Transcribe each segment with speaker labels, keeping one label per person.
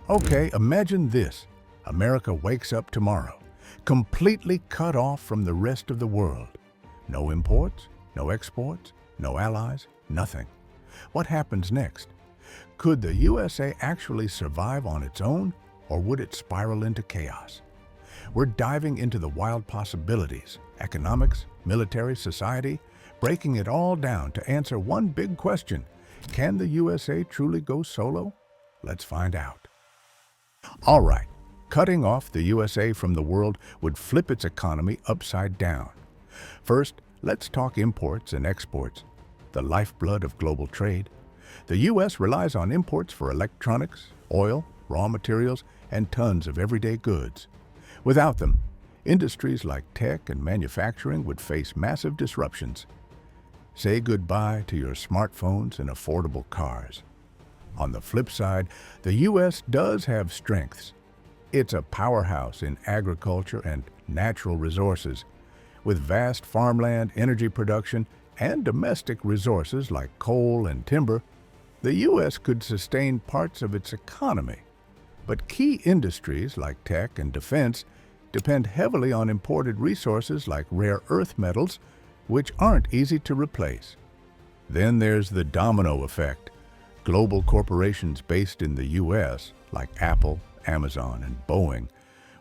Speaker 1: Okay, imagine this. America wakes up tomorrow, completely cut off from the rest of the world. No imports, no exports, no allies, nothing. What happens next? Could the USA actually survive on its own, or would it spiral into chaos? We're diving into the wild possibilities, economics, military, society, breaking it all down to answer one big question. Can the USA truly go solo? Let's find out. All right, cutting off the USA from the world would flip its economy upside down. First, let's talk imports and exports, the lifeblood of global trade. The U.S. relies on imports for electronics, oil, raw materials, and tons of everyday goods. Without them, industries like tech and manufacturing would face massive disruptions. Say goodbye to your smartphones and affordable cars. On the flip side, the U.S. does have strengths. It's a powerhouse in agriculture and natural resources, with vast farmland, energy production, and domestic resources like coal and timber. The U.S. could sustain parts of its economy, but key industries like tech and defense depend heavily on imported resources like rare earth metals, which aren't easy to replace. Then there's the domino effect. Global corporations based in the U.S., like Apple, Amazon, and Boeing,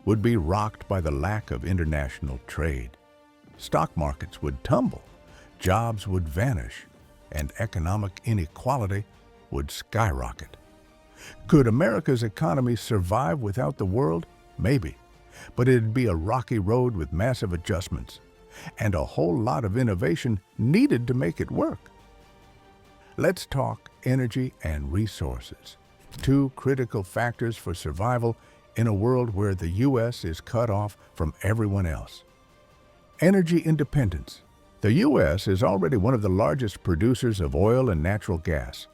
Speaker 1: would be rocked by the lack of international trade. Stock markets would tumble, jobs would vanish, and economic inequality would skyrocket. Could America's economy survive without the world? Maybe, but it'd be a rocky road with massive adjustments, and a whole lot of innovation needed to make it work. Let's talk energy and resources, two critical factors for survival in a world where the U.S. is cut off from everyone else. Energy independence. The U.S. is already one of the largest producers of oil and natural gas,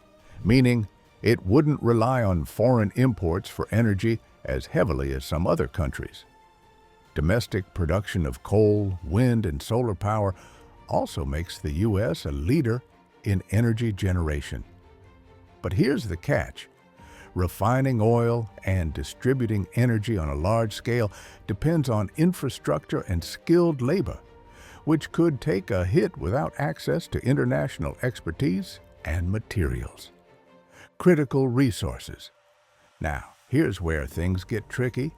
Speaker 1: meaning it wouldn't rely on foreign imports for energy as heavily as some other countries. Domestic production of coal, wind, and solar power also makes the U.S. a leader in energy generation. But here's the catch. Refining oil and distributing energy on a large scale depends on infrastructure and skilled labor, which could take a hit without access to international expertise and materials. Critical resources. Now, here's where things get tricky.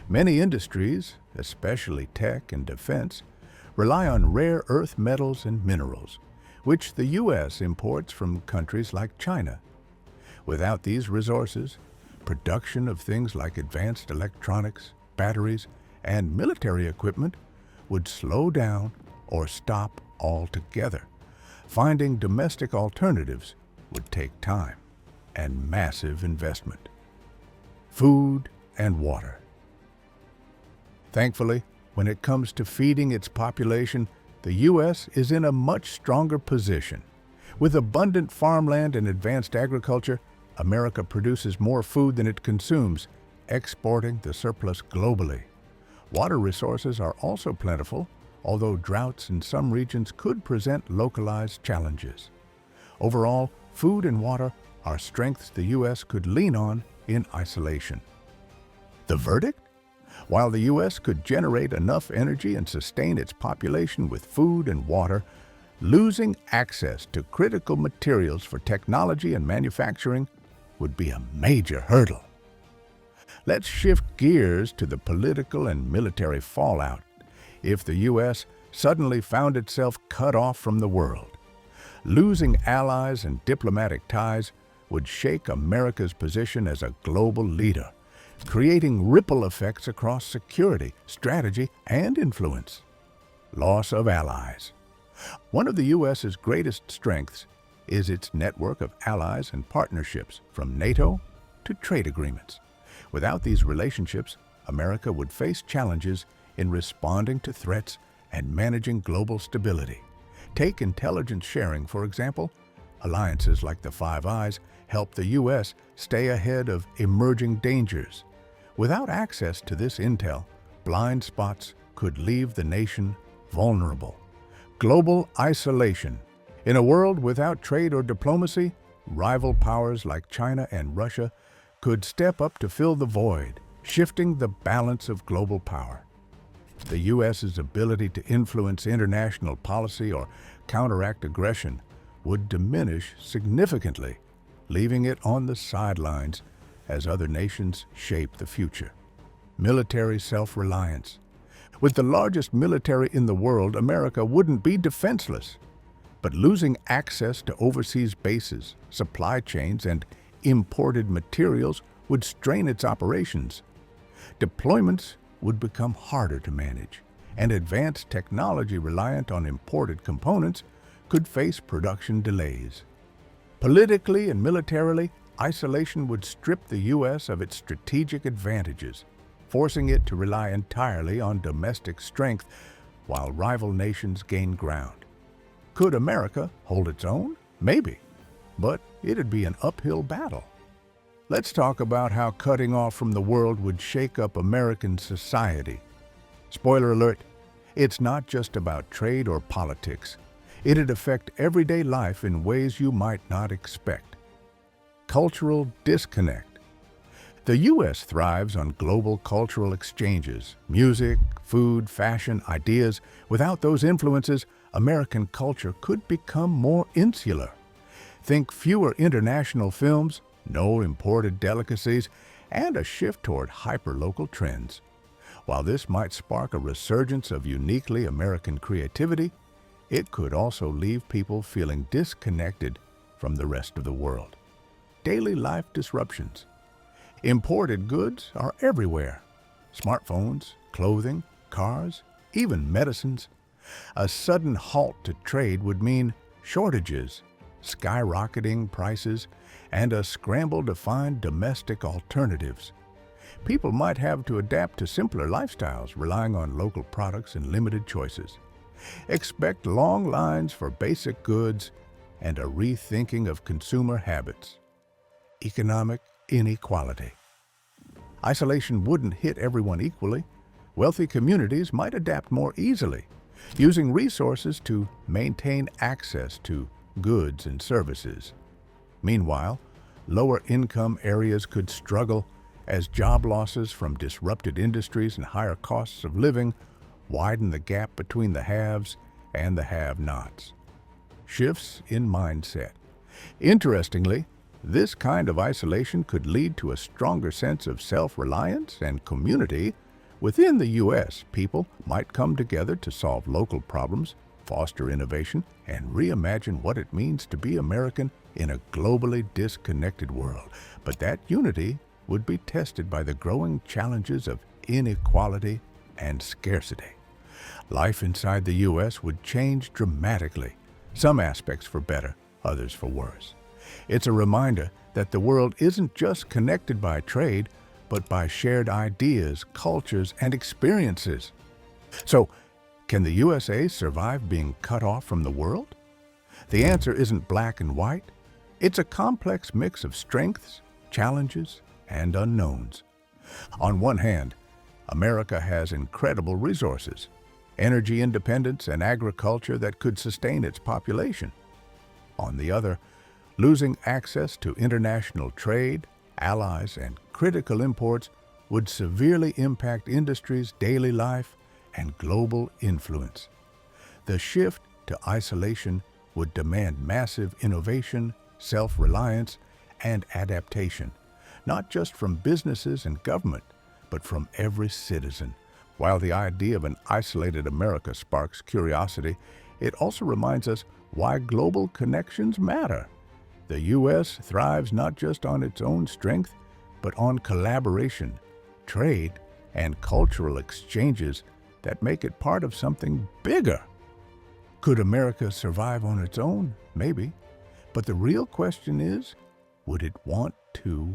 Speaker 1: Many industries, especially tech and defense, rely on rare earth metals and minerals, which the U.S. imports from countries like China. Without these resources, production of things like advanced electronics, batteries, and military equipment would slow down or stop altogether. Finding domestic alternatives would take time and massive investment. Food and water. Thankfully, when it comes to feeding its population, the U.S. is in a much stronger position. With abundant farmland and advanced agriculture, America produces more food than it consumes, exporting the surplus globally. Water resources are also plentiful, although droughts in some regions could present localized challenges. Overall, food and water are strengths the U.S. could lean on in isolation. The verdict? While the U.S. could generate enough energy and sustain its population with food and water, losing access to critical materials for technology and manufacturing would be a major hurdle. Let's shift gears to the political and military fallout if the U.S. suddenly found itself cut off from the world. Losing allies and diplomatic ties would shake America's position as a global leader, creating ripple effects across security, strategy, and influence. Loss of allies. One of the U.S.'s greatest strengths is its network of allies and partnerships, from NATO to trade agreements. Without these relationships, America would face challenges in responding to threats and managing global stability. Take intelligence sharing, for example. Alliances like the Five Eyes help the U.S. stay ahead of emerging dangers. Without access to this intel, blind spots could leave the nation vulnerable. Global isolation. In a world without trade or diplomacy, rival powers like China and Russia could step up to fill the void, shifting the balance of global power. The U.S.'s ability to influence international policy or counteract aggression would diminish significantly, leaving it on the sidelines as other nations shape the future. Military self-reliance. With the largest military in the world, America wouldn't be defenseless. But losing access to overseas bases, supply chains, and imported materials would strain its operations. Deployments would become harder to manage, and advanced technology reliant on imported components could face production delays. Politically and militarily, isolation would strip the U.S. of its strategic advantages, forcing it to rely entirely on domestic strength while rival nations gain ground. Could America hold its own? Maybe, but it'd be an uphill battle. Let's talk about how cutting off from the world would shake up American society. Spoiler alert, it's not just about trade or politics. It'd affect everyday life in ways you might not expect. Cultural disconnect. The U.S. thrives on global cultural exchanges, music, food, fashion, ideas. Without those influences, American culture could become more insular. Think fewer international films, no imported delicacies, and a shift toward hyper-local trends. While this might spark a resurgence of uniquely American creativity, it could also leave people feeling disconnected from the rest of the world. Daily life disruptions. Imported goods are everywhere. Smartphones, clothing, cars, even medicines. A sudden halt to trade would mean shortages, skyrocketing prices, and a scramble to find domestic alternatives. People might have to adapt to simpler lifestyles, relying on local products and limited choices. Expect long lines for basic goods and a rethinking of consumer habits. Economic inequality. Isolation wouldn't hit everyone equally. Wealthy communities might adapt more easily, using resources to maintain access to goods and services. Meanwhile, lower-income areas could struggle as job losses from disrupted industries and higher costs of living widen the gap between the haves and the have-nots. Shifts in mindset. Interestingly, this kind of isolation could lead to a stronger sense of self-reliance and community. Within the U.S., people might come together to solve local problems, foster innovation, and reimagine what it means to be American in a globally disconnected world. But that unity would be tested by the growing challenges of inequality and scarcity. Life inside the U.S. would change dramatically, some aspects for better, others for worse. It's a reminder that the world isn't just connected by trade, but by shared ideas, cultures, and experiences. So, can the USA survive being cut off from the world? The answer isn't black and white. It's a complex mix of strengths, challenges, and unknowns. On one hand, America has incredible resources, energy independence and agriculture that could sustain its population. On the other, losing access to international trade, allies, and critical imports would severely impact industries' daily life and global influence. The shift to isolation would demand massive innovation, self-reliance, and adaptation, not just from businesses and government, but from every citizen. While the idea of an isolated America sparks curiosity, it also reminds us why global connections matter. The U.S. thrives not just on its own strength, but on collaboration, trade, and cultural exchanges that make it part of something bigger. Could America survive on its own? Maybe. But the real question is, would it want to?